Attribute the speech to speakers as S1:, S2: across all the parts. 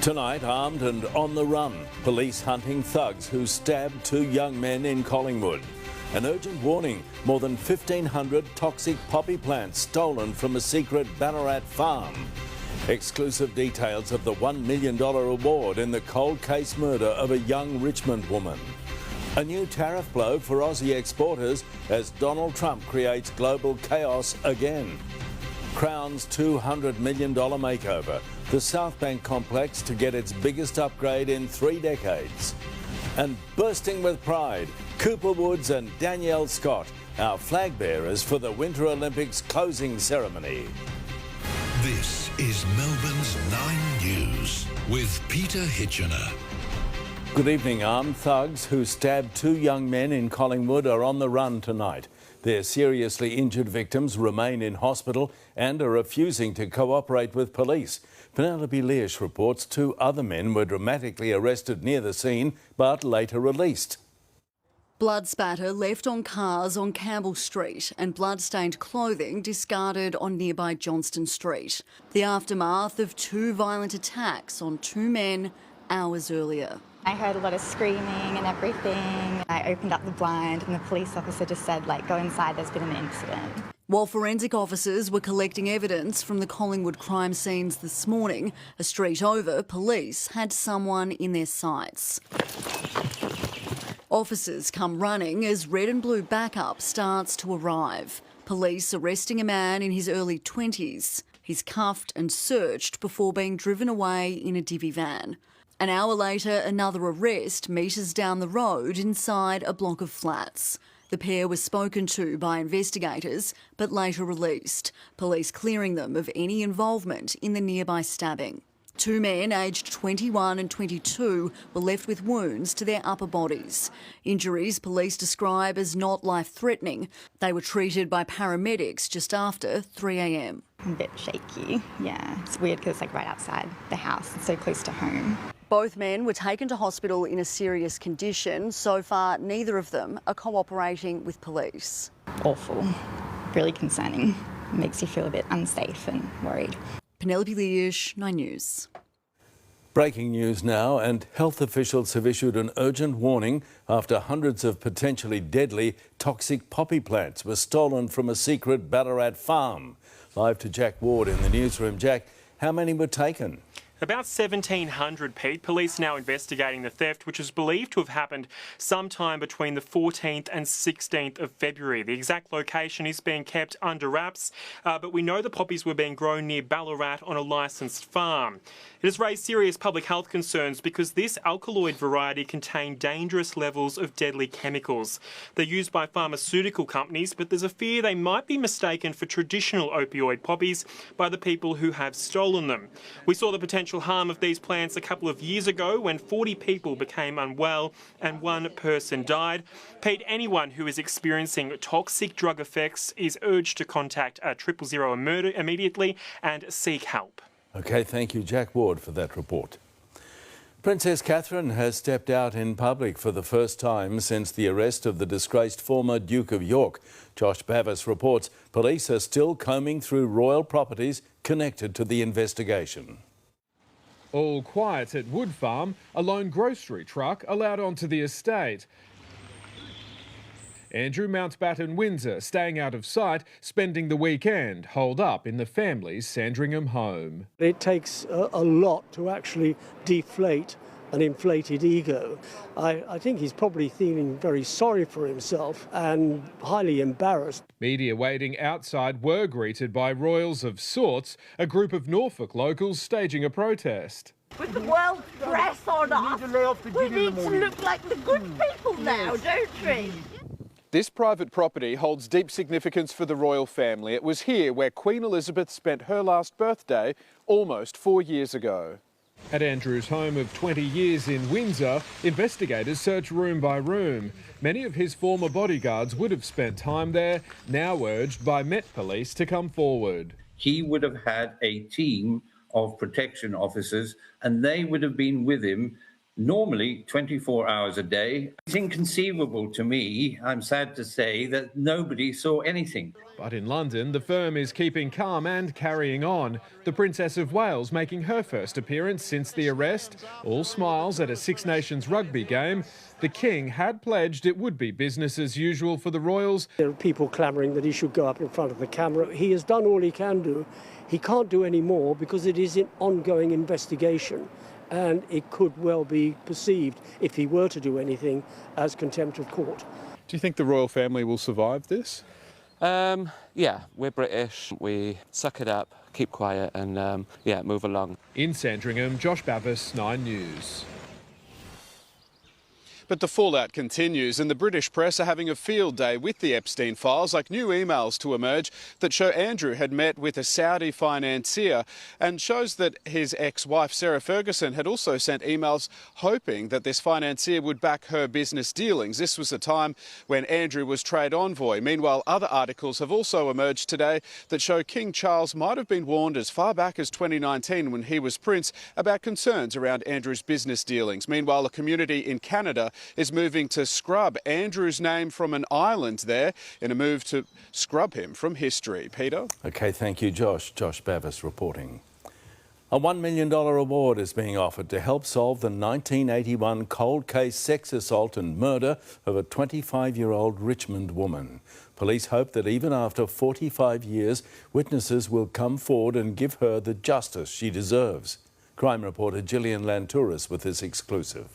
S1: Tonight, armed and on the run, police hunting thugs who stabbed two young men in Collingwood. An urgent warning, more than 1,500 toxic poppy plants stolen from a secret Ballarat farm. Exclusive details of the $1 million reward in the cold case murder of a young Richmond woman. A new tariff blow for Aussie exporters as Donald Trump creates global chaos again. Crown's $200 million makeover, the South Bank complex to get its biggest upgrade in 3 decades. And bursting with pride, Cooper Woods and Danielle Scott, our flag bearers for the Winter Olympics closing ceremony.
S2: This is Melbourne's 9 News with Peter Hitchener.
S1: Good evening. Armed thugs who stabbed two young men in Collingwood are on the run tonight. Their seriously injured victims remain in hospital and are refusing to cooperate with police. Penelope Leash reports 2 other men were dramatically arrested near the scene but later released.
S3: Blood spatter left on cars on Campbell Street and blood-stained clothing discarded on nearby Johnston Street. The aftermath of 2 violent attacks on 2 men hours earlier.
S4: I heard a lot of screaming and everything. I opened up the blind and the police officer just said, go inside, there's been an incident.
S3: While forensic officers were collecting evidence from the Collingwood crime scenes this morning, a street over, police had someone in their sights. Officers come running as red and blue backup starts to arrive. Police arresting a man in his early 20s. He's cuffed and searched before being driven away in a divvy van. An hour later, another arrest metres down the road inside a block of flats. The pair were spoken to by investigators but later released, police clearing them of any involvement in the nearby stabbing. 2 men aged 21 and 22 were left with wounds to their upper bodies. Injuries police describe as not life-threatening. They were treated by paramedics just after 3 a.m.
S4: I'm a bit shaky, yeah. It's weird because it's right outside the house. It's so close to home.
S3: Both men were taken to hospital in a serious condition. So far, neither of them are cooperating with police.
S4: Awful. Really concerning. Makes you feel a bit unsafe and worried.
S3: Penelope Leash, 9 News.
S1: Breaking news now, and health officials have issued an urgent warning after hundreds of potentially deadly toxic poppy plants were stolen from a secret Ballarat farm. Live to Jack Ward in the newsroom. Jack, how many were taken?
S5: About 1,700, Pete. Police now investigating the theft, which is believed to have happened sometime between the 14th and 16th of February. The exact location is being kept under wraps, but we know the poppies were being grown near Ballarat on a licensed farm. It has raised serious public health concerns because this alkaloid variety contained dangerous levels of deadly chemicals. They're used by pharmaceutical companies, but there's a fear they might be mistaken for traditional opioid poppies by the people who have stolen them. We saw the potential harm of these plants a couple of years ago when 40 people became unwell and 1 person died. Pete, anyone who is experiencing toxic drug effects is urged to contact 000 immediately and seek help.
S1: OK, thank you, Jack Ward, for that report. Princess Catherine has stepped out in public for the first time since the arrest of the disgraced former Duke of York. Josh Bavis reports police are still combing through royal properties connected to the investigation.
S6: All quiet at Wood Farm, a lone grocery truck allowed onto the estate. Andrew Mountbatten Windsor staying out of sight, spending the weekend holed up in the family's Sandringham home.
S7: It takes a lot to actually deflate an inflated ego. I think he's probably feeling very sorry for himself and highly embarrassed.
S6: Media waiting outside were greeted by royals of sorts, a group of Norfolk locals staging a protest.
S8: With the world press on us, we need to look like the good people now, don't we?
S6: This private property holds deep significance for the royal family. It was here where Queen Elizabeth spent her last birthday almost 4 years ago. At Andrew's home of 20 years in Windsor, investigators search room by room. Many of his former bodyguards would have spent time there, now urged by Met Police to come forward.
S9: He would have had a team of protection officers and they would have been with him normally 24 hours a day. It's inconceivable to me, I'm sad to say, that nobody saw anything.
S6: But in London, the firm is keeping calm and carrying on. The Princess of Wales making her first appearance since the arrest. All smiles at a Six Nations rugby game. The King had pledged it would be business as usual for the Royals.
S7: There are people clamouring that he should go up in front of the camera. He has done all he can do. He can't do any more because it is an ongoing investigation, and it could well be perceived, if he were to do anything, as contempt of court.
S6: Do you think the royal family will survive this?
S10: Yeah, we're British. We suck it up, keep quiet and, move along.
S6: In Sandringham, Josh Bavis, 9 News. But the fallout continues, and the British press are having a field day with the Epstein files, like new emails to emerge that show Andrew had met with a Saudi financier, and shows that his ex-wife Sarah Ferguson had also sent emails hoping that this financier would back her business dealings. This was a time when Andrew was trade envoy. Meanwhile, other articles have also emerged today that show King Charles might have been warned as far back as 2019 when he was Prince about concerns around Andrew's business dealings. Meanwhile, a community in Canada is moving to scrub Andrew's name from an island there in a move to scrub him from history. Peter?
S1: OK, thank you, Josh. Josh Bavis reporting. A $1 million award is being offered to help solve the 1981 cold case sex assault and murder of a 25-year-old Richmond woman. Police hope that even after 45 years, witnesses will come forward and give her the justice she deserves. Crime reporter Gillian Lantouris with this exclusive.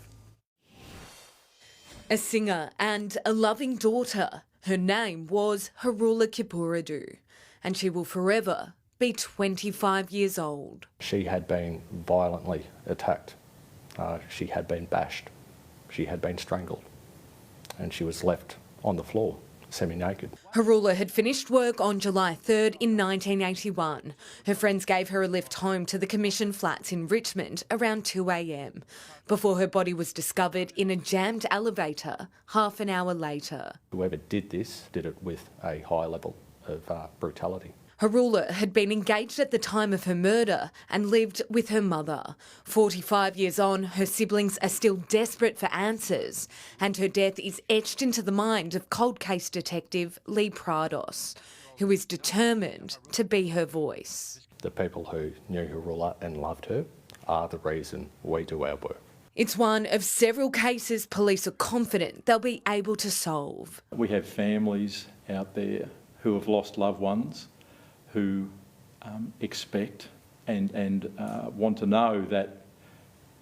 S11: A singer and a loving daughter. Her name was Harula Kipuradu, and she will forever be 25 years old.
S12: She had been violently attacked. She had been bashed. She had been strangled. And she was left on the floor, semi-naked.
S11: Harula had finished work on July 3rd in 1981. Her friends gave her a lift home to the Commission flats in Richmond around 2 a.m. before her body was discovered in a jammed elevator half an hour later.
S12: Whoever did this did it with a high level of brutality.
S11: Harula had been engaged at the time of her murder and lived with her mother. 45 years on, her siblings are still desperate for answers, and her death is etched into the mind of cold case detective Lee Prados, who is determined to be her voice.
S12: The people who knew Harula and loved her are the reason we do our work.
S11: It's one of several cases police are confident they'll be able to solve.
S13: We have families out there who have lost loved ones, who expect and want to know that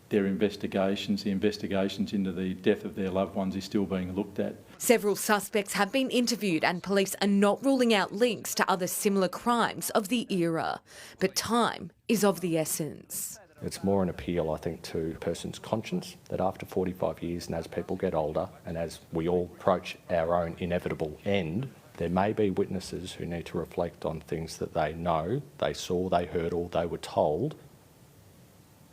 S13: their investigations, the investigations into the death of their loved ones is still being looked at.
S11: Several suspects have been interviewed and police are not ruling out links to other similar crimes of the era. But time is of the essence.
S12: It's more an appeal, I think, to a person's conscience that after 45 years and as people get older and as we all approach our own inevitable end, there may be witnesses who need to reflect on things that they know, they saw, they heard, or they were told,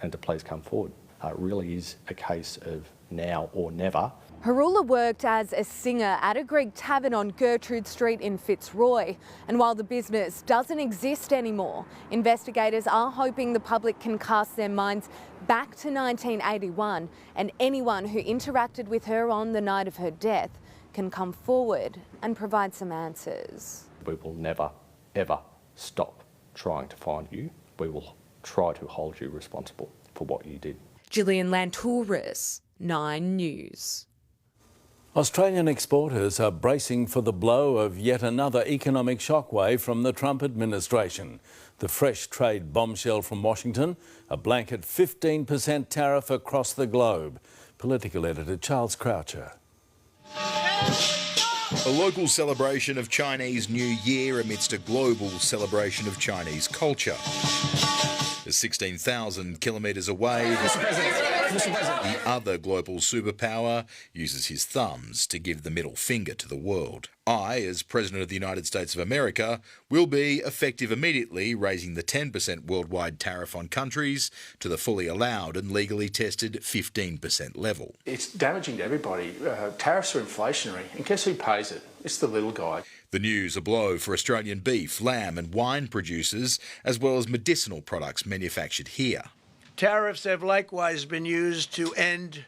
S12: and to please come forward. It really is a case of now or never.
S11: Harula worked as a singer at a Greek tavern on Gertrude Street in Fitzroy. And while the business doesn't exist anymore, investigators are hoping the public can cast their minds back to 1981 and anyone who interacted with her on the night of her death can come forward and provide some answers.
S12: We will never, ever stop trying to find you. We will try to hold you responsible for what you did.
S11: Gillian Lantouris, 9 News.
S1: Australian exporters are bracing for the blow of yet another economic shockwave from the Trump administration. The fresh trade bombshell from Washington, a blanket 15% tariff across the globe. Political editor Charles Croucher.
S14: A local celebration of Chinese New Year amidst a global celebration of Chinese culture. 16,000 kilometres away, the other global superpower uses his thumbs to give the middle finger to the world. I, as President of the United States of America, will be effective immediately, raising the 10% worldwide tariff on countries to the fully allowed and legally tested 15% level.
S15: It's damaging to everybody. Tariffs are inflationary, and guess who pays it? It's the little guy.
S14: The news a blow for Australian beef, lamb and wine producers, as well as medicinal products manufactured here.
S16: Tariffs have likewise been used to end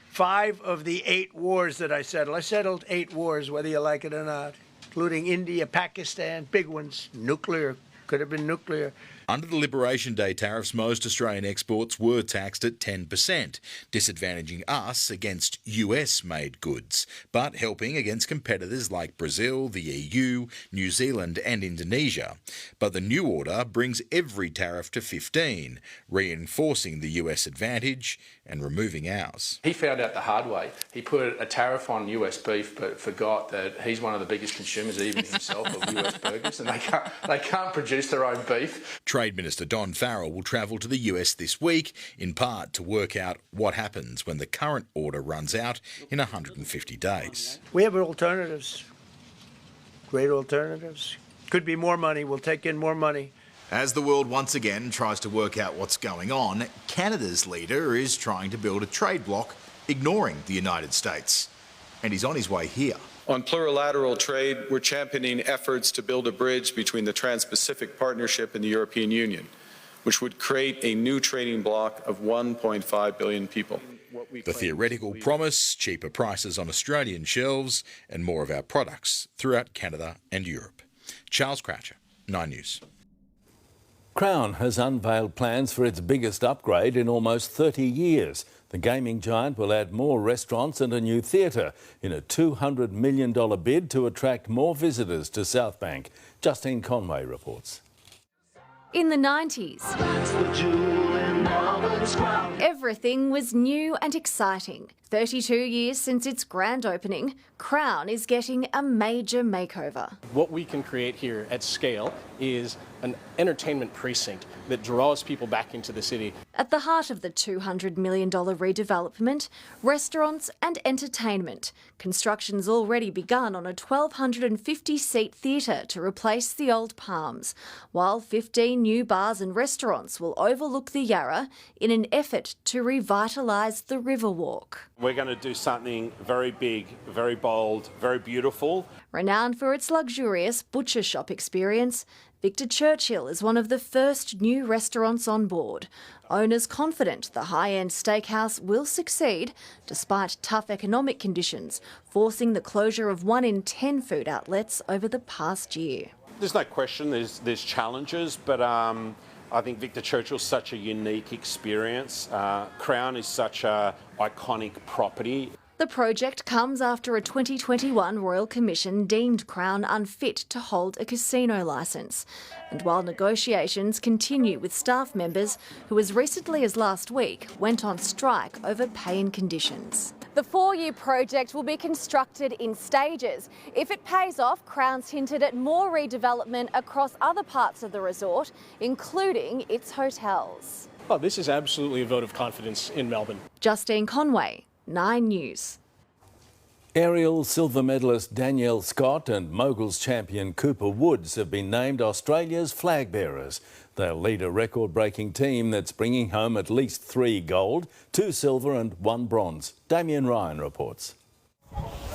S16: 5 of the 8 wars that I settled. I settled 8 wars, whether you like it or not, including India, Pakistan, big ones, nuclear, could have been nuclear.
S14: Under the Liberation Day tariffs, most Australian exports were taxed at 10%, disadvantaging us against US-made goods, but helping against competitors like Brazil, the EU, New Zealand and Indonesia. But the new order brings every tariff to 15, reinforcing the US advantage and removing ours.
S15: He found out the hard way. He put a tariff on US beef, but forgot that he's one of the biggest consumers, even himself, of US burgers, and they can't produce their own beef.
S14: Trade Minister Don Farrell will travel to the US this week, in part to work out what happens when the current order runs out in 150 days.
S16: We have alternatives, great alternatives. Could be more money, we'll take in more money.
S14: As the world once again tries to work out what's going on, Canada's leader is trying to build a trade bloc, ignoring the United States. And he's on his way here.
S17: On plurilateral trade, we're championing efforts to build a bridge between the Trans-Pacific Partnership and the European Union, which would create a new trading bloc of 1.5 billion people.
S14: The theoretical promise, cheaper prices on Australian shelves and more of our products throughout Canada and Europe. Charles Croucher, 9 News.
S1: Crown has unveiled plans for its biggest upgrade in almost 30 years. The gaming giant will add more restaurants and a new theatre in a $200 million bid to attract more visitors to South Bank. Justine Conway reports.
S18: In the 90s, everything was new and exciting. 32 years since its grand opening, Crown is getting a major makeover.
S19: What we can create here at scale is an entertainment precinct that draws people back into the city.
S18: At the heart of the $200 million redevelopment, restaurants and entertainment. Construction's already begun on a 1,250-seat theatre to replace the old Palms, while 15 new bars and restaurants will overlook the Yarra in an effort to revitalise the Riverwalk.
S20: We're going to do something very big, very bold, very beautiful.
S18: Renowned for its luxurious butcher shop experience, Victor Churchill is one of the first new restaurants on board. Owners confident the high-end steakhouse will succeed despite tough economic conditions, forcing the closure of 1 in 10 food outlets over the past year.
S20: There's no question there's challenges, but I think Victor Churchill's such a unique experience. Crown is such an iconic property.
S18: The project comes after a 2021 Royal Commission deemed Crown unfit to hold a casino licence. And while negotiations continue with staff members who as recently as last week went on strike over pay and conditions.
S11: The 4-year project will be constructed in stages. If it pays off, Crown's hinted at more redevelopment across other parts of the resort, including its hotels.
S19: Oh, this is absolutely a vote of confidence in Melbourne.
S18: Justine Conway, 9 News.
S1: Aerial silver medalist Danielle Scott and moguls champion Cooper Woods have been named Australia's flag bearers. They'll lead a record-breaking team that's bringing home at least 3 gold, 2 silver and 1 bronze. Damien Ryan reports.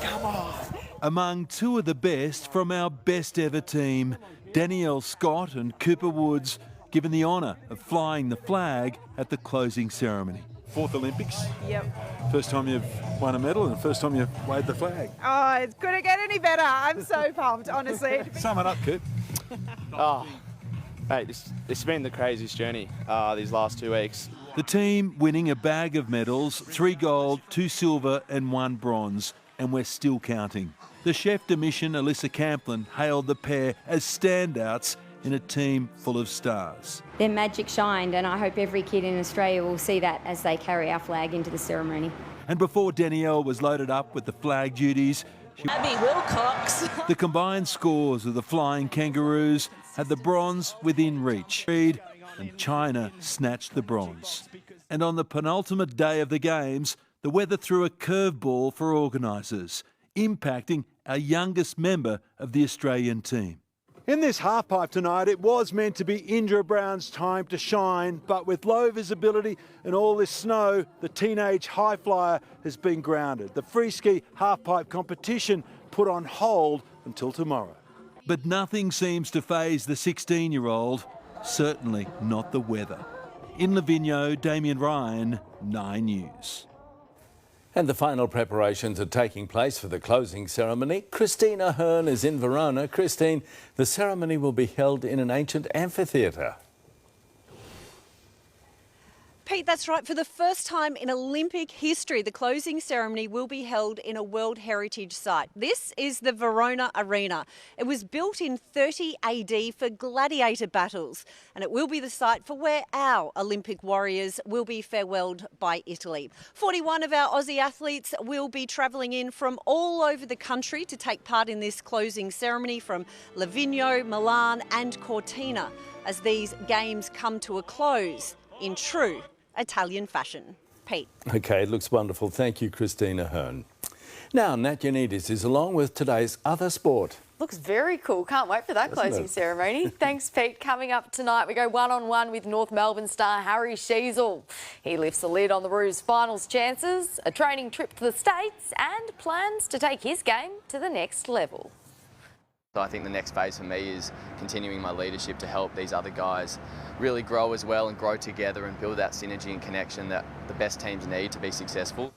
S21: Come on. Among 2 of the best from our best ever team, Danielle Scott and Cooper Woods, given the honour of flying the flag at the closing ceremony. 4th Olympics.
S22: Yep.
S21: First time you've won a medal and first time you've waved the flag.
S22: Oh, it couldn't get any better. I'm so pumped, honestly.
S21: Sum it up, Coop.
S23: Mate, this has been the craziest journey these last 2 weeks.
S21: The team winning a bag of medals, 3 gold, 2 silver and 1 bronze, and we're still counting. The chef de mission, Alyssa Camplin, hailed the pair as standouts in a team full of stars.
S24: Their magic shined, and I hope every kid in Australia will see that as they carry our flag into the ceremony.
S21: And before Danielle was loaded up with the flag duties,
S22: Abby Wilcox.
S21: The combined scores of the Flying Kangaroos had the bronze within reach. And China snatched the bronze. And on the penultimate day of the Games, the weather threw a curveball for organisers, impacting our youngest member of the Australian team. In this halfpipe tonight, it was meant to be Indra Brown's time to shine, but with low visibility and all this snow, the teenage high flyer has been grounded. The free ski halfpipe competition put on hold until tomorrow. But nothing seems to faze the 16-year-old, certainly not the weather. In Livigno, Damien Ryan, 9 News.
S1: And the final preparations are taking place for the closing ceremony. Christine Ahern is in Verona. Christine, the ceremony will be held in an ancient amphitheatre.
S2: Pete, that's right. For the first time in Olympic history, the closing ceremony will be held in a World Heritage Site. This is the Verona Arena. It was built in 30 AD for gladiator battles, and it will be the site for where our Olympic warriors will be farewelled by Italy. 41 of our Aussie athletes will be travelling in from all over the country to take part in this closing ceremony, from Livigno, Milan and Cortina, as these games come to a close in true Italian fashion. Pete.
S1: OK, it looks wonderful. Thank you, Christine Ahern. Now, Nat Yoannidis is along with today's other sport.
S3: Looks very cool. Can't wait for that closing ceremony. Thanks, Pete. Coming up tonight, we go one-on-one with North Melbourne star Harry Sheasel. He lifts the lid on the Roos finals chances, a training trip to the States and plans to take his game to the next level.
S4: So I think the next phase for me is continuing my leadership to help these other guys really grow as well and grow together and build that synergy and connection that the best teams need to be successful.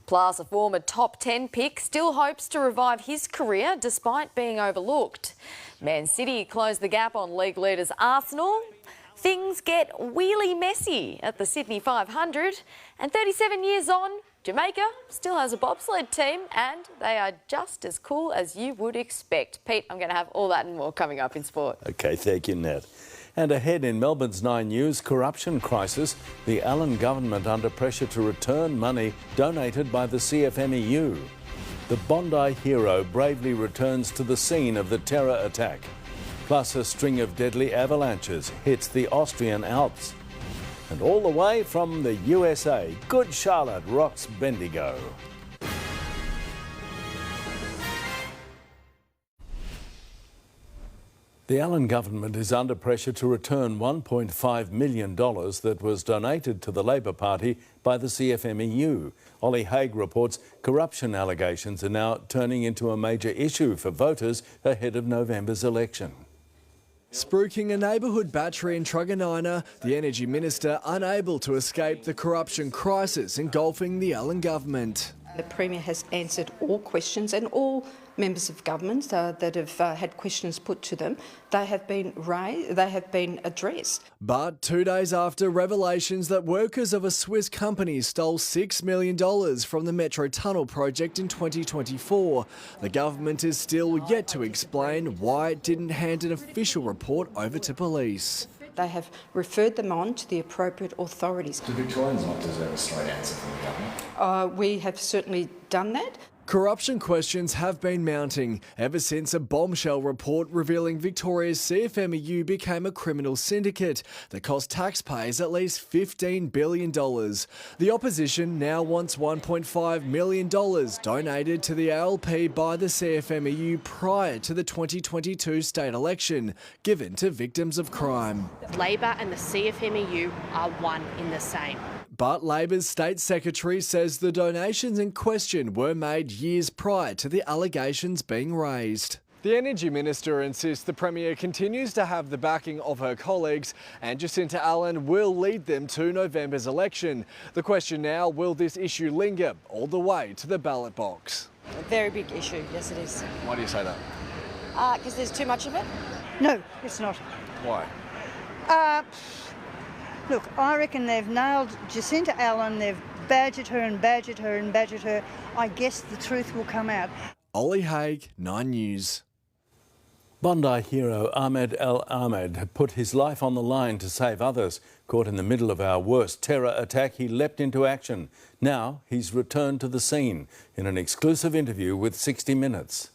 S3: Plus, a former top 10 pick still hopes to revive his career despite being overlooked. Man City closed the gap on league leaders Arsenal. Things get really messy at the Sydney 500, and 37 years on, Jamaica still has a bobsled team and they are just as cool as you would expect. Pete, I'm going to have all that and more coming up in sport.
S1: OK, thank you, Nat. And ahead in Melbourne's 9 News, corruption crisis, the Allen government under pressure to return money donated by the CFMEU. The Bondi hero bravely returns to the scene of the terror attack. Plus, a string of deadly avalanches hits the Austrian Alps. And all the way from the USA, Good Charlotte rocks Bendigo. The Allen government is under pressure to return $1.5 million that was donated to the Labor Party by the CFMEU. Ollie Haig reports corruption allegations are now turning into a major issue for voters ahead of November's election.
S5: Spruiking a neighbourhood battery in Truganina, the Energy Minister unable to escape the corruption crisis engulfing the Allen government.
S25: The Premier has answered all questions, and all members of government that have had questions put to them, they have been raised, they have been addressed.
S5: But 2 days after revelations that workers of a Swiss company stole $6 million from the Metro Tunnel project in 2024, the government is still yet to explain why it didn't hand an official report over to police.
S25: They have referred them on to the appropriate authorities.
S26: Do Victorians not deserve a straight answer from the government?
S25: We have certainly done that.
S5: Corruption questions have been mounting ever since a bombshell report revealing Victoria's CFMEU became a criminal syndicate that cost taxpayers at least $15 billion. The opposition now wants $1.5 million donated to the ALP by the CFMEU prior to the 2022 state election, given to victims of crime.
S27: Labor and the CFMEU are one in the same.
S5: But Labor's State Secretary says the donations in question were made years prior to the allegations being raised. The Energy Minister insists the Premier continues to have the backing of her colleagues and Jacinta Allen will lead them to November's election. The question now, will this issue linger all the way to the ballot box?
S27: A very big issue, yes it is.
S26: Why do you say that?
S27: Because there's too much of it?
S28: No, it's not.
S26: Why?
S28: Look, I reckon they've nailed Jacinta Allen, they've badgered her and badgered her and badgered her. I guess the truth will come out.
S5: Ollie Haig, 9 News.
S1: Bondi hero Ahmed El Ahmed put his life on the line to save others. Caught in the middle of our worst terror attack, he leapt into action. Now he's returned to the scene in an exclusive interview with 60 Minutes.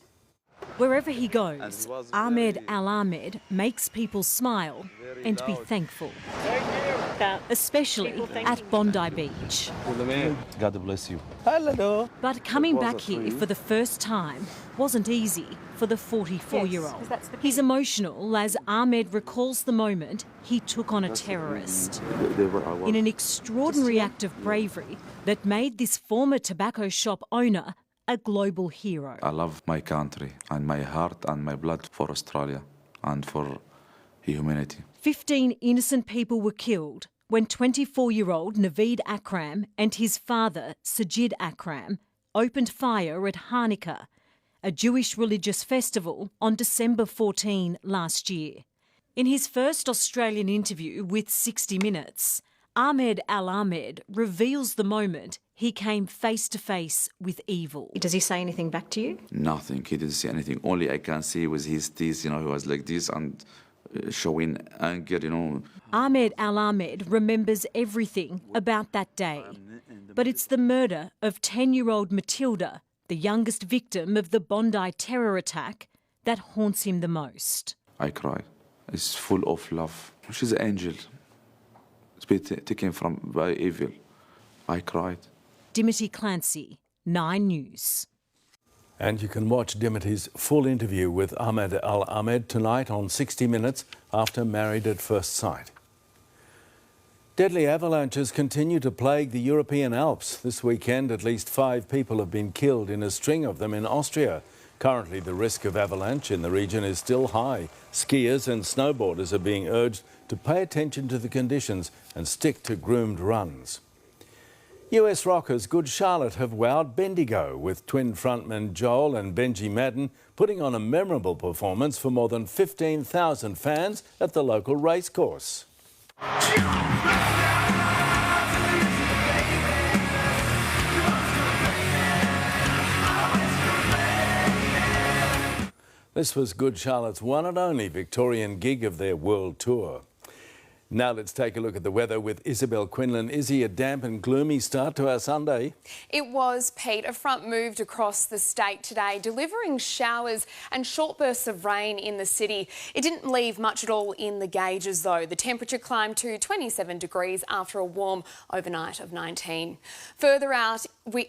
S29: Wherever he goes, Ahmed Al Ahmed makes people smile and be thankful. Especially at Bondi Beach.
S30: God bless you.
S29: Hello. But coming back here for the first time wasn't easy for the 44-year-old. He's emotional as Ahmed recalls the moment he took on a terrorist. In an extraordinary act of bravery that made this former tobacco shop owner a global hero.
S30: I love my country and my heart and my blood for Australia and for humanity.
S29: 15 innocent people were killed when 24-year-old Naveed Akram and his father, Sajid Akram, opened fire at Hanukkah, a Jewish religious festival, on December 14 last year. In his first Australian interview with 60 Minutes, Ahmed Al-Ahmed reveals the moment he came face-to-face with evil.
S6: Does he say anything back to you?
S30: Nothing. He didn't say anything. Only I can see was his teeth, he was like this and showing anger,
S29: Ahmed Al-Ahmed remembers everything about that day. But it's the murder of 10-year-old Matilda, the youngest victim of the Bondi terror attack, that haunts him the most.
S30: I cry. It's full of love. She's an angel. It's been taken from by evil. I cried.
S29: Dimity Clancy, 9 News.
S1: And you can watch Dimity's full interview with Ahmed Al-Ahmed tonight on 60 Minutes after Married at First Sight. Deadly avalanches continue to plague the European Alps. This weekend, at least 5 people have been killed in a string of them in Austria. Currently, the risk of avalanche in the region is still high. Skiers and snowboarders are being urged to pay attention to the conditions and stick to groomed runs. US rockers Good Charlotte have wowed Bendigo, with twin frontmen Joel and Benji Madden putting on a memorable performance for more than 15,000 fans at the local racecourse. This was Good Charlotte's one and only Victorian gig of their world tour. Now let's take a look at the weather with Isabel, Quinlan. Izzy, a damp and gloomy start to our Sunday.
S7: It was, Pete. A front moved across the state today, delivering showers and short bursts of rain in the city. It didn't leave much at all in the gauges, though. The temperature climbed to 27 degrees after a warm overnight of 19. Further out, we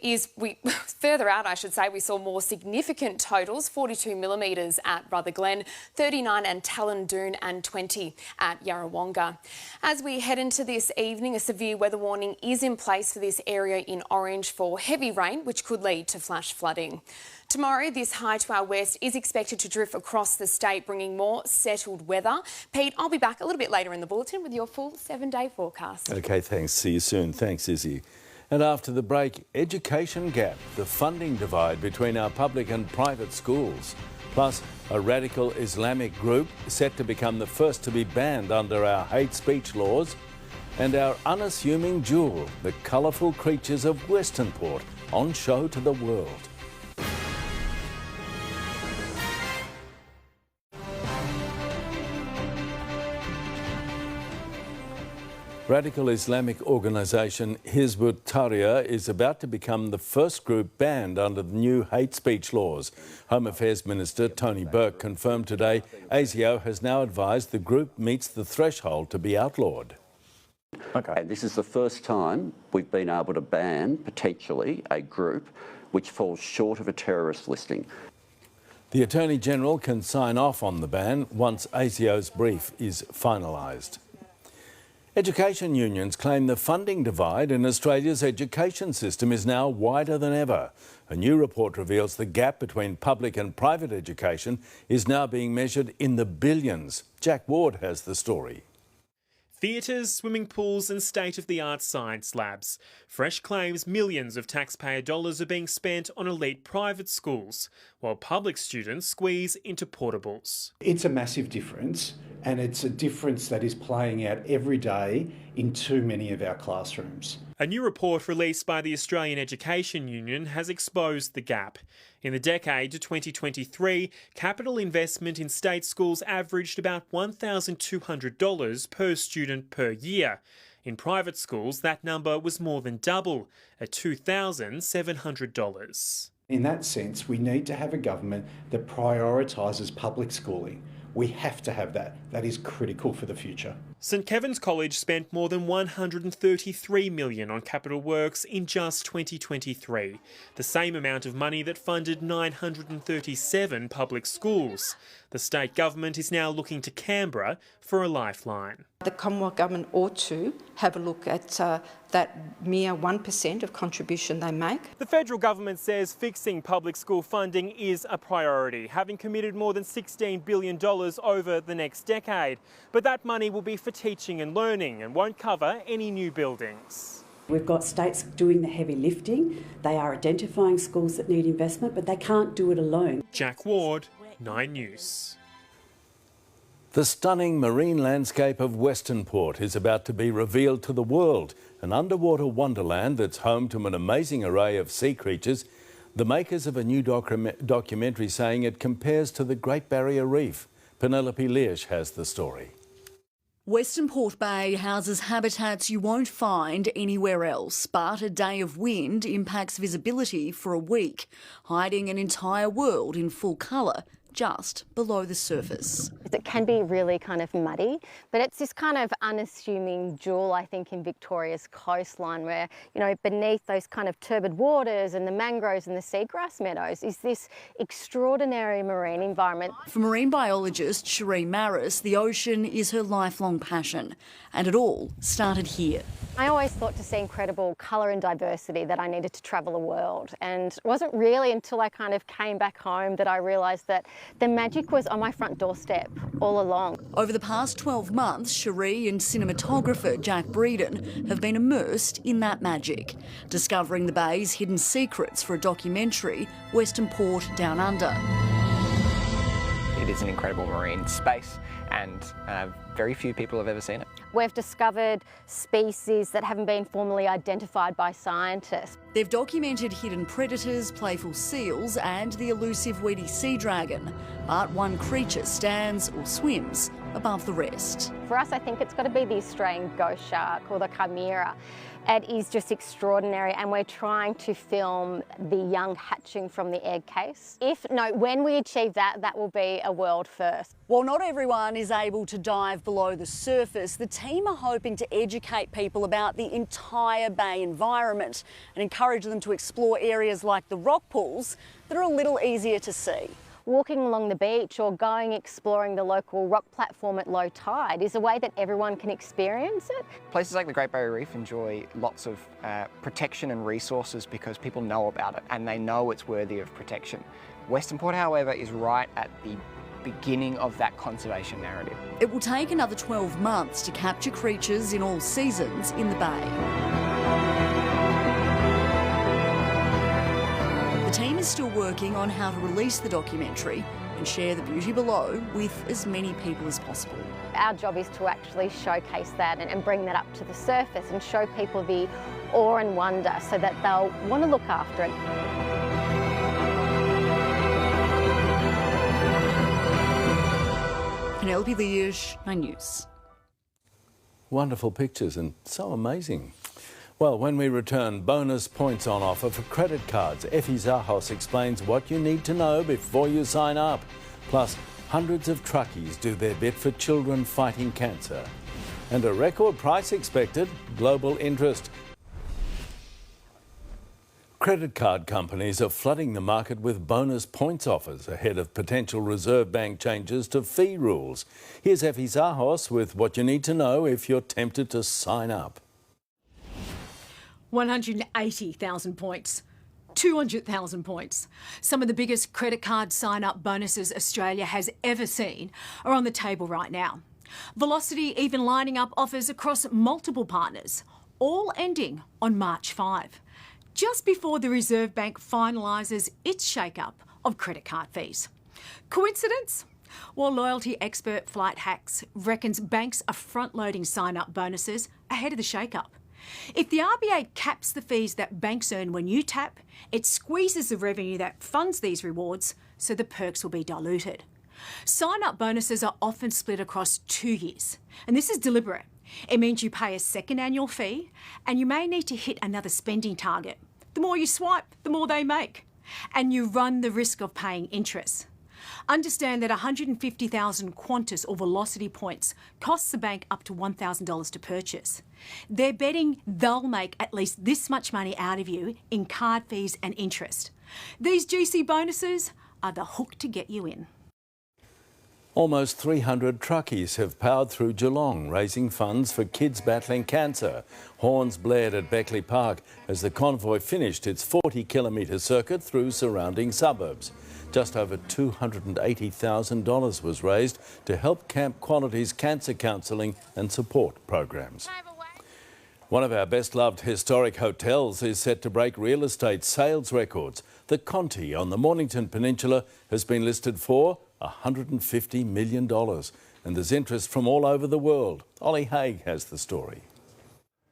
S7: saw more significant totals: 42 millimetres at Rutherglen, 39 at Tallandoon and 20 at Yarrawonga. As we head into this evening, a severe weather warning is in place for this area in orange for heavy rain, which could lead to flash flooding. Tomorrow, this high to our west is expected to drift across the state, bringing more settled weather. Pete, I'll be back a little bit later in the bulletin with your full 7-day forecast.
S1: OK, thanks. See you soon. Thanks, Izzy. And after the break, education gap, the funding divide between our public and private schools. Plus, a radical Islamic group set to become the first to be banned under our hate speech laws. And our unassuming jewel, the colourful creatures of Westernport, on show to the world. Radical Islamic organisation Hizb ut-Tahrir is about to become the first group banned under the new hate speech laws. Home Affairs Minister Tony Burke confirmed today ASIO has now advised the group meets the threshold to be outlawed.
S8: Okay. And this is the first time we've been able to ban, potentially, a group which falls short of a terrorist listing.
S1: The Attorney-General can sign off on the ban once ASIO's brief is finalised. Education unions claim the funding divide in Australia's education system is now wider than ever. A new report reveals the gap between public and private education is now being measured in the billions. Jack Ward has the story.
S9: Theatres, swimming pools and state-of-the-art science labs. Fresh claims millions of taxpayer dollars are being spent on elite private schools, while public students squeeze into portables.
S10: It's a massive difference, and it's a difference that is playing out every day in too many of our classrooms.
S9: A new report released by the Australian Education Union has exposed the gap. In the decade to 2023, capital investment in state schools averaged about $1,200 per student per year. In private schools, that number was more than double, at $2,700.
S10: In that sense, we need to have a government that prioritises public schooling. We have to have that. That is critical for the future.
S9: St Kevin's College spent more than $133 million on capital works in just 2023, the same amount of money that funded 937 public schools. The state government is now looking to Canberra for a lifeline.
S25: The Commonwealth Government ought to have a look at that mere 1% of contribution they make.
S9: The federal government says fixing public school funding is a priority, having committed more than $16 billion over the next decade. But that money will be for teaching and learning and won't cover any new buildings.
S6: We've got states doing the heavy lifting. They are identifying schools that need investment, but they can't do it alone.
S9: Jack Ward, 9 News.
S1: The stunning marine landscape of Westernport is about to be revealed to the world, an underwater wonderland that's home to an amazing array of sea creatures. The makers of a new documentary saying it compares to the Great Barrier Reef. Penelope Leash has the story.
S11: Westernport Bay houses habitats you won't find anywhere else, but a day of wind impacts visibility for a week, hiding an entire world in full colour just below the surface.
S12: It can be really kind of muddy, but it's this kind of unassuming jewel, I think, in Victoria's coastline where, you know, beneath those kind of turbid waters and the mangroves and the seagrass meadows is this extraordinary marine environment.
S11: For marine biologist Cherie Maris, the ocean is her lifelong passion, and it all started here.
S12: I always thought to see incredible colour and diversity that I needed to travel the world, and it wasn't really until I kind of came back home that I realised that the magic was on my front doorstep all along.
S11: Over the past 12 months, Cherie and cinematographer Jack Breeden have been immersed in that magic, discovering the bay's hidden secrets for a documentary, Westernport Down Under.
S13: It is an incredible marine space, and very few people have ever seen it.
S12: We've discovered species that haven't been formally identified by scientists.
S11: They've documented hidden predators, playful seals and the elusive weedy sea dragon, but one creature stands or swims above the rest.
S12: For us, I think it's got to be the Australian ghost shark or the chimera. It is just extraordinary, and we're trying to film the young hatching from the egg case. When we achieve that, that will be a world first.
S11: While not everyone is able to dive below the surface, the team are hoping to educate people about the entire bay environment and encourage them to explore areas like the rock pools that are a little easier to see.
S12: Walking along the beach or going exploring the local rock platform at low tide is a way that everyone can experience it.
S13: Places like the Great Barrier Reef enjoy lots of protection and resources because people know about it and they know it's worthy of protection. Westernport, however, is right at the beginning of that conservation narrative.
S11: It will take another 12 months to capture creatures in all seasons in the bay. The team is still working on how to release the documentary and share the beauty below with as many people as possible.
S12: Our job is to actually showcase that and bring that up to the surface and show people the awe and wonder so that they'll want to look after it.
S11: Penelope Leash, 9 News.
S1: Wonderful pictures and so amazing. Well, when we return, bonus points on offer for credit cards. Effie Zahos explains what you need to know before you sign up. Plus, hundreds of truckies do their bit for children fighting cancer. And a record price expected, global interest. Credit card companies are flooding the market with bonus points offers ahead of potential Reserve Bank changes to fee rules. Here's Effie Zahos with what you need to know if you're tempted to sign up.
S29: 180,000 points, 200,000 points. Some of the biggest credit card sign-up bonuses Australia has ever seen are on the table right now. Velocity even lining up offers across multiple partners, all ending on March 5, just before the Reserve Bank finalises its shake-up of credit card fees. Coincidence? Well, loyalty expert Flight Hacks reckons banks are front-loading sign-up bonuses ahead of the shake-up. If the RBA caps the fees that banks earn when you tap, it squeezes the revenue that funds these rewards, so the perks will be diluted. Sign-up bonuses are often split across 2 years, and this is deliberate. It means you pay a second annual fee, and you may need to hit another spending target. The more you swipe, the more they make, and you run the risk of paying interest. Understand that 150,000 Qantas or Velocity points costs the bank up to $1,000 to purchase. They're betting they'll make at least this much money out of you in card fees and interest. These juicy bonuses are the hook to get you in.
S1: Almost 300 truckies have powered through Geelong, raising funds for kids battling cancer. Horns blared at Beckley Park as the convoy finished its 40-kilometre circuit through surrounding suburbs. Just over $280,000 was raised to help Camp Quality's cancer counselling and support programs. One of our best-loved historic hotels is set to break real estate sales records. The Conti on the Mornington Peninsula has been listed for $150 million, and there's interest from all over the world. Ollie Haig has the story.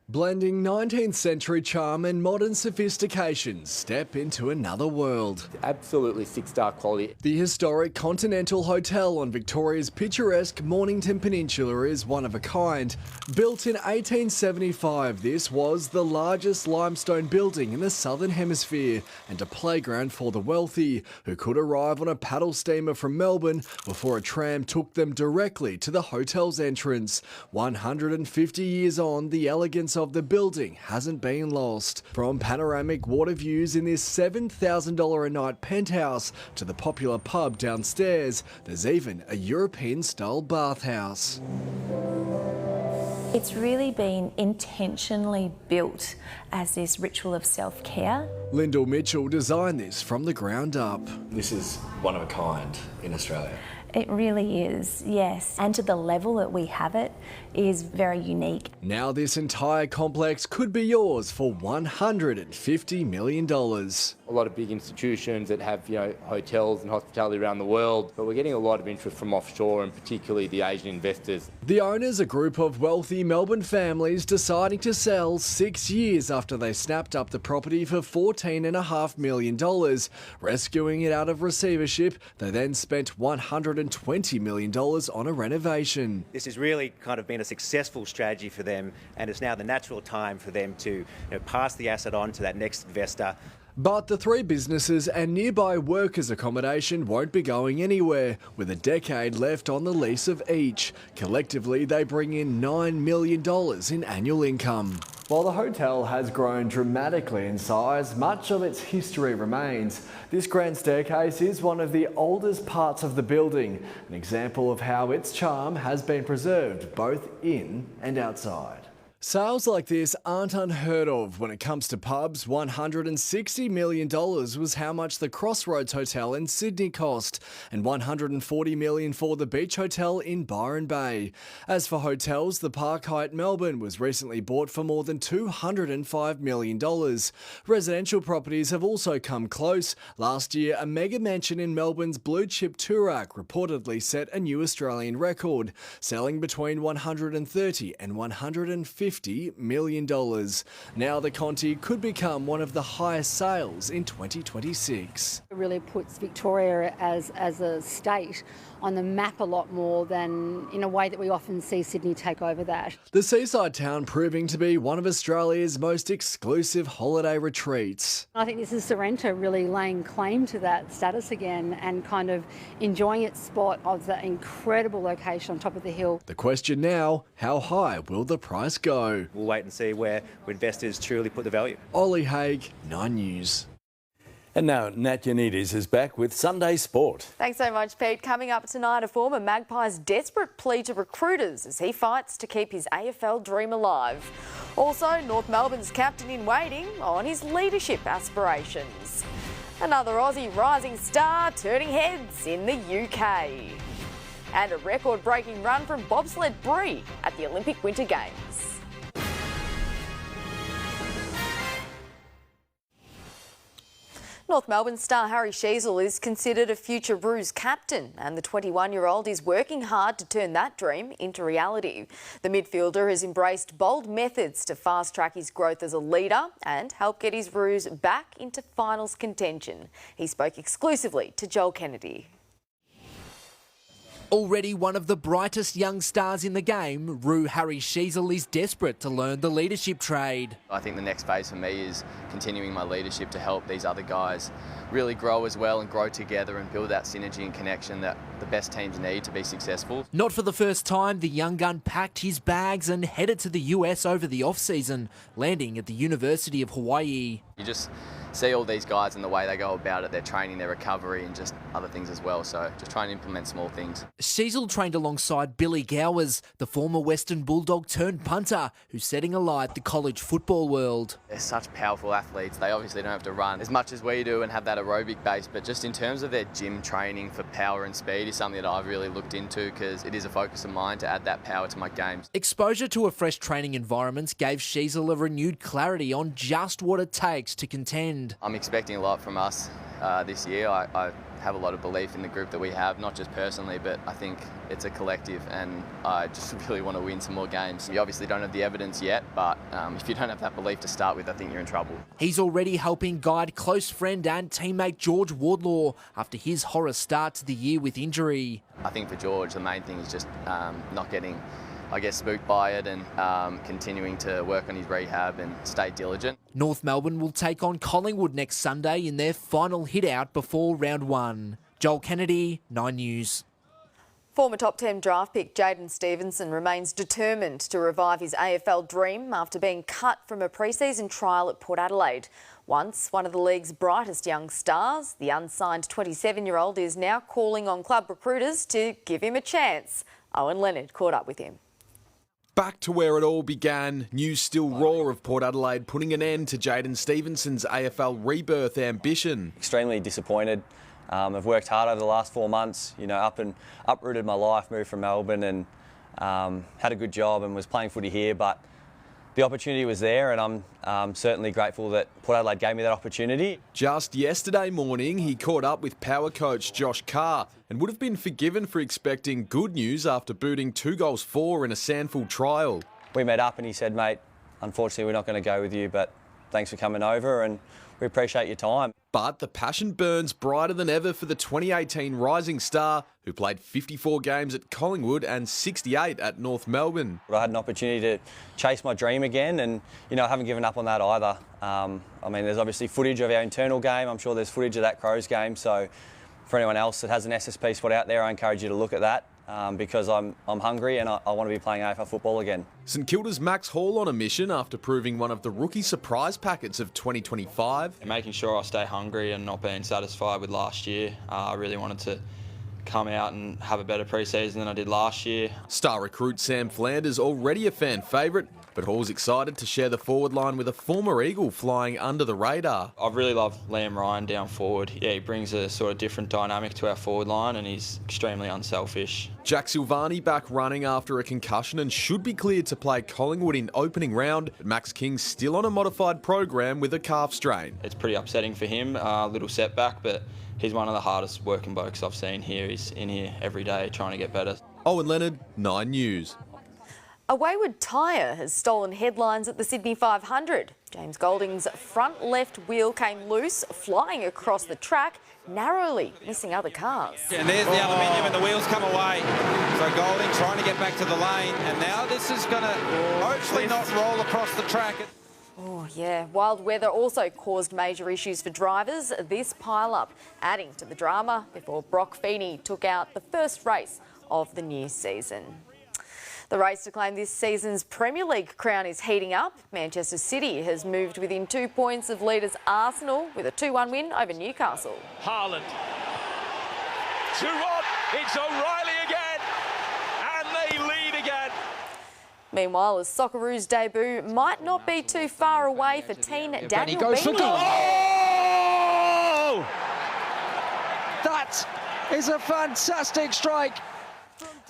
S5: Blending 19th century charm and modern sophistication, step into another world.
S14: Absolutely 6-star quality.
S5: The historic Continental Hotel on Victoria's picturesque Mornington Peninsula is one of a kind. Built in 1875, this was the largest limestone building in the Southern Hemisphere and a playground for the wealthy, who could arrive on a paddle steamer from Melbourne before a tram took them directly to the hotel's entrance. 150 years on, the elegance of the building hasn't been lost. From panoramic water views in this $7,000 a night penthouse to the popular pub downstairs, there's even a European-style bathhouse.
S15: It's really been intentionally built as this ritual of self-care.
S5: Lyndall Mitchell designed this from the ground up.
S16: This is one of a kind in Australia.
S15: It really is, yes. And to the level that we have it is very unique.
S5: Now this entire complex could be yours for $150 million.
S14: A lot of big institutions that have, hotels and hospitality around the world, but we're getting a lot of interest from offshore and particularly the Asian investors.
S5: The owners, a group of wealthy Melbourne families deciding to sell 6 years after they snapped up the property for $14.5 million. Rescuing it out of receivership, they then spent $120 million on a renovation.
S17: This has really kind of been a successful strategy for them, and it's now the natural time for them to pass the asset on to that next investor.
S5: But the three businesses and nearby workers' accommodation won't be going anywhere, with a decade left on the lease of each. Collectively, they bring in $9 million in annual income. While the hotel has grown dramatically in size, much of its history remains. This grand staircase is one of the oldest parts of the building, an example of how its charm has been preserved both in and outside. Sales like this aren't unheard of when it comes to pubs. $160 million was how much the Crossroads Hotel in Sydney cost, and $140 million for the Beach Hotel in Byron Bay. As for hotels, the Park Hyatt Melbourne was recently bought for more than $205 million. Residential properties have also come close. Last year, a mega mansion in Melbourne's blue chip Toorak reportedly set a new Australian record, selling between $130 and $150 million. Now the Conti could become one of the highest sales in 2026.
S18: It really puts Victoria as a state on the map a lot more than in a way that we often see Sydney take over that.
S5: The seaside town proving to be one of Australia's most exclusive holiday retreats.
S18: I think this is Sorrento really laying claim to that status again and kind of enjoying its spot of the incredible location on top of the hill.
S5: The question now, how high will the price go?
S17: We'll wait and see where investors truly put the value.
S5: Ollie Haig, 9 News.
S1: And now Nat Yoannidis is back with Sunday Sport.
S3: Thanks so much, Pete. Coming up tonight, a former Magpie's desperate plea to recruiters as he fights to keep his AFL dream alive. Also, North Melbourne's captain in waiting on his leadership aspirations. Another Aussie rising star turning heads in the UK. And a record-breaking run from bobsled Bree at the Olympic Winter Games. North Melbourne star Harry Sheezel is considered a future Roos captain, and the 21-year-old is working hard to turn that dream into reality. The midfielder has embraced bold methods to fast-track his growth as a leader and help get his Roos back into finals contention. He spoke exclusively to Joel Kennedy.
S19: Already one of the brightest young stars in the game, Roo Harry Sheezel is desperate to learn the leadership trade.
S4: I think the next phase for me is continuing my leadership to help these other guys really grow as well and grow together and build that synergy and connection that the best teams need to be successful.
S19: Not for the first time, the young gun packed his bags and headed to the US over the off-season, landing at the University of Hawaii.
S4: You just see all these guys and the way they go about it, their training, their recovery and just other things as well. So just try and implement small things.
S19: Sheasel trained alongside Billy Gowers, the former Western Bulldog turned punter, who's setting alight the college football world.
S4: They're such powerful athletes. They obviously don't have to run as much as we do and have that aerobic base, but just in terms of their gym training for power and speed is something that I've really looked into because it is a focus of mine to add that power to my games.
S19: Exposure to a fresh training environment gave Sheasel a renewed clarity on just what it takes to contend.
S4: I'm expecting a lot from us this year. I have a lot of belief in the group that we have, not just personally, but I think it's a collective and I just really want to win some more games. You obviously don't have the evidence yet, but if you don't have that belief to start with, I think you're in trouble.
S19: He's already helping guide close friend and teammate George Wardlaw after his horror start to the year with injury.
S4: I think for George, the main thing is just not getting, I guess, spooked by it and continuing to work on his rehab and stay diligent.
S19: North Melbourne will take on Collingwood next Sunday in their final hit-out before round 1. Joel Kennedy, 9 News.
S3: Former top 10 draft pick Jaden Stevenson remains determined to revive his AFL dream after being cut from a pre-season trial at Port Adelaide. Once one of the league's brightest young stars, the unsigned 27-year-old is now calling on club recruiters to give him a chance. Owen Leonard caught up with him.
S2: Back to where it all began, news still raw of Port Adelaide putting an end to Jaden Stevenson's AFL rebirth ambition.
S20: Extremely disappointed. I've worked hard over the last 4 months, uprooted my life, moved from Melbourne and had a good job and was playing footy here, but the opportunity was there and I'm certainly grateful that Port Adelaide gave me that opportunity.
S2: Just yesterday morning, he caught up with power coach Josh Carr and would have been forgiven for expecting good news after booting 2 goals for in a Sandful trial.
S20: We met up and he said, mate, unfortunately we're not going to go with you, but thanks for coming over and we appreciate your time.
S2: But the passion burns brighter than ever for the 2018 rising star who played 54 games at Collingwood and 68 at North Melbourne.
S20: I had an opportunity to chase my dream again and, I haven't given up on that either. There's obviously footage of our internal game. I'm sure there's footage of that Crows game. So for anyone else that has an SSP spot out there, I encourage you to look at that. Because I'm hungry and I want to be playing AFL football again.
S2: St Kilda's Max Hall on a mission after proving one of the rookie surprise packets of 2025.
S21: Making sure I stay hungry and not being satisfied with last year. I really wanted to come out and have a better pre-season than I did last year.
S2: Star recruit Sam Flanders already a fan favourite, but Hall's excited to share the forward line with a former Eagle flying under the radar.
S21: I really love Liam Ryan down forward. Yeah, he brings a sort of different dynamic to our forward line and he's extremely unselfish.
S2: Jack Silvani back running after a concussion and should be cleared to play Collingwood in opening round. Max King's still on a modified program with a calf strain.
S21: It's pretty upsetting for him, a little setback, but he's one of the hardest working blokes I've seen here. He's in here every day trying to get better.
S2: Owen Leonard, 9 News.
S3: A wayward tyre has stolen headlines at the Sydney 500. James Golding's front left wheel came loose, flying across the track, narrowly missing other cars.
S22: And there's the aluminium and the wheels come away. So Golding trying to get back to the lane, and now this is going to hopefully not roll across the track.
S3: Oh, yeah. Wild weather also caused major issues for drivers. This pile-up adding to the drama before Brock Feeney took out the first race of the new season. The race to claim this season's Premier League crown is heating up. Manchester City has moved within 2 points of leaders Arsenal with a 2-1 win over Newcastle.
S23: Haaland. 2-1. It's O'Reilly again. And they lead again.
S3: Meanwhile, a Socceroos debut might not be too far away for teen Daniel Beanie.
S22: Oh! That is a fantastic strike.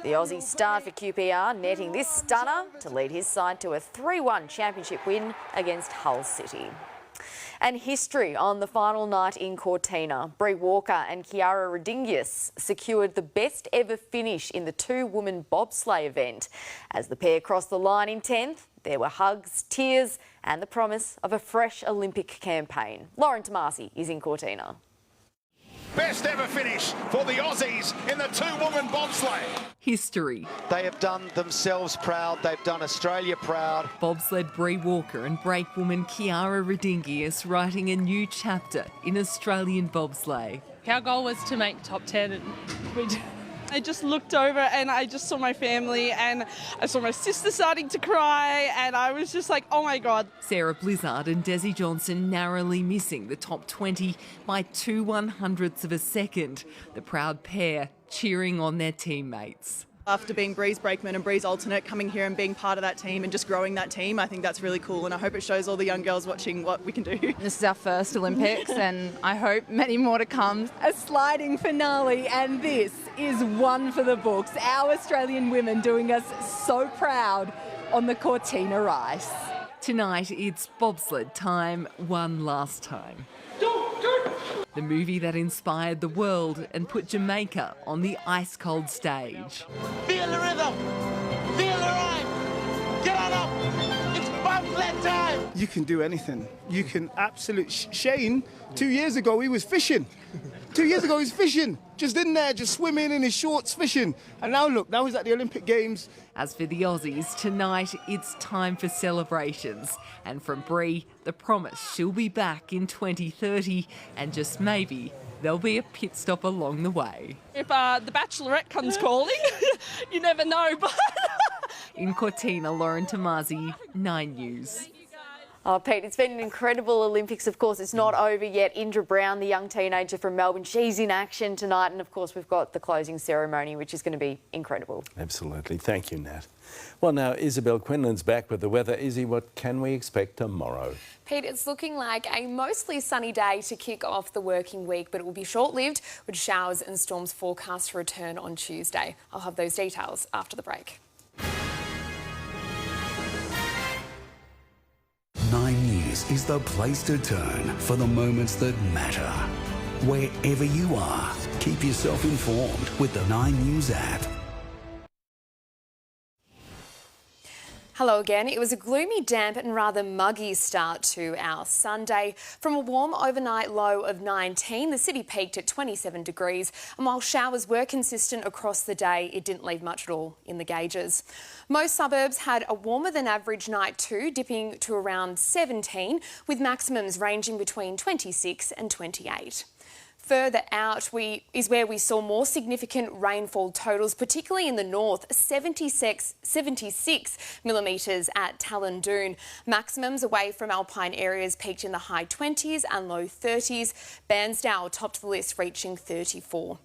S3: The Aussie starred for QPR, netting this stunner to lead his side to a 3-1 championship win against Hull City. And history on the final night in Cortina. Bree Walker and Chiara Rodingius secured the best ever finish in the 2-woman bobsleigh event. As the pair crossed the line in 10th, there were hugs, tears and the promise of a fresh Olympic campaign. Lauren Tomasi is in Cortina.
S24: Best ever finish for the Aussies in the 2-woman bobsleigh.
S26: History.
S27: They have done themselves proud. They've done Australia proud.
S26: Bobsled Bree Walker and brakewoman Chiara Rodingius writing a new chapter in Australian bobsleigh.
S28: Our goal was to make top 10 and
S6: I just looked over and I just saw my family and I saw my sister starting to cry and I was just like, oh my God.
S26: Sarah Blizzard and Desi Johnson narrowly missing the top 20 by 2/100ths of a second. The proud pair cheering on their teammates.
S7: After being Bree's brakeman and Bree's alternate, coming here and being part of that team and just growing that team, I think that's really cool, and I hope it shows all the young girls watching what we can do.
S8: This is our first Olympics and I hope many more to come.
S9: A sliding finale, and this is one for the books. Our Australian women doing us so proud on the Cortina Rice.
S26: Tonight it's bobsled time one last time. The movie that inspired the world and put Jamaica on the ice-cold stage.
S23: Feel the rhythm. Feel the rhyme. Get on up. It's bobsled time.
S10: You can do anything. You can absolutely... Shane, 2 years ago, he was fishing. 2 years ago, he was fishing. Just in there, just swimming in his shorts, fishing. And now look, now he's at the Olympic Games.
S26: As for the Aussies, tonight it's time for celebrations. And from Bree, the promise she'll be back in 2030 and just maybe there'll be a pit stop along the way.
S6: If the Bachelorette comes calling, you never know. But
S26: In Cortina, Lauren Tomasi, 9 News.
S3: Oh, Pete, it's been an incredible Olympics. Of course, it's not over yet. Indra Brown, the young teenager from Melbourne, she's in action tonight. And, of course, we've got the closing ceremony, which is going to be incredible.
S1: Absolutely. Thank you, Nat. Well, now, Isabel, Quinlan's back with the weather. Izzy, what can we expect tomorrow?
S12: Pete, it's looking like a mostly sunny day to kick off the working week, but it will be short-lived with showers and storms forecast to return on Tuesday. I'll have those details after the break.
S13: 9 News is the place to turn for the moments that matter. Wherever you are, keep yourself informed with the 9 News app.
S12: Hello again. It was a gloomy, damp and rather muggy start to our Sunday. From a warm overnight low of 19, the city peaked at 27 degrees, and while showers were consistent across the day, it didn't leave much at all in the gauges. Most suburbs had a warmer than average night too, dipping to around 17, with maximums ranging between 26 and 28. Further out is where we saw more significant rainfall totals, particularly in the north, 76 millimetres at Tallandoon. Maximums away from alpine areas peaked in the high 20s and low 30s. Bairnsdale topped the list, reaching 34.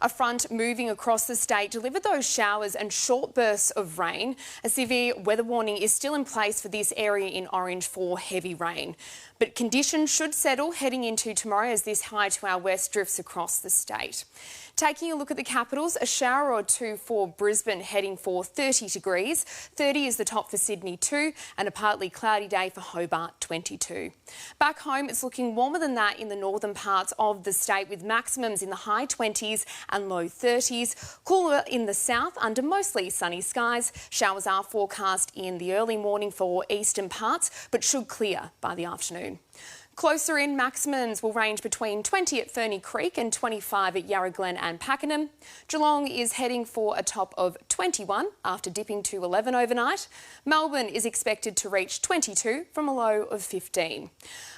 S12: A front moving across the state delivered those showers and short bursts of rain. A severe weather warning is still in place for this area in orange for heavy rain. But conditions should settle heading into tomorrow as this high to our west drifts across the state. Taking a look at the capitals, a shower or two for Brisbane heading for 30 degrees. 30 is the top for Sydney too, and a partly cloudy day for Hobart, 22. Back home, it's looking warmer than that in the northern parts of the state with maximums in the high 20s and low 30s. Cooler in the south under mostly sunny skies. Showers are forecast in the early morning for eastern parts, but should clear by the afternoon. Closer in, maximums will range between 20 at Ferny Creek and 25 at Yarra Glen and Pakenham. Geelong is heading for a top of 21 after dipping to 11 overnight. Melbourne is expected to reach 22 from a low of 15.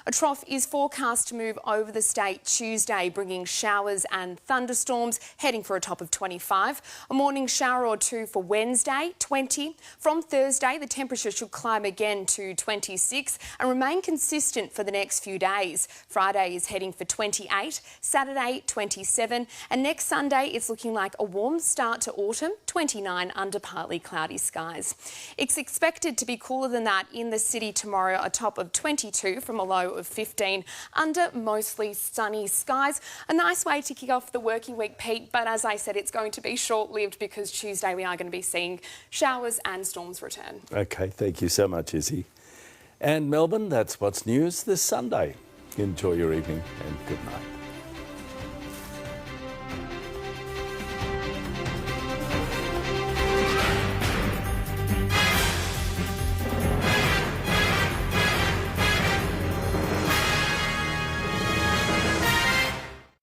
S12: A trough is forecast to move over the state Tuesday, bringing showers and thunderstorms, heading for a top of 25. A morning shower or two for Wednesday, 20. From Thursday, the temperature should climb again to 26 and remain consistent for the next few days. Friday is heading for 28, Saturday 27, and next Sunday it's looking like a warm start to autumn, 29 under partly cloudy skies. It's expected to be cooler than that in the city tomorrow, a top of 22 from a low of 15 under mostly sunny skies. A nice way to kick off the working week, Pete, but as I said, it's going to be short-lived because Tuesday we are going to be seeing showers and storms return.
S1: OK, thank you so much, Izzy. And Melbourne, that's what's news this Sunday. Enjoy your evening and good night.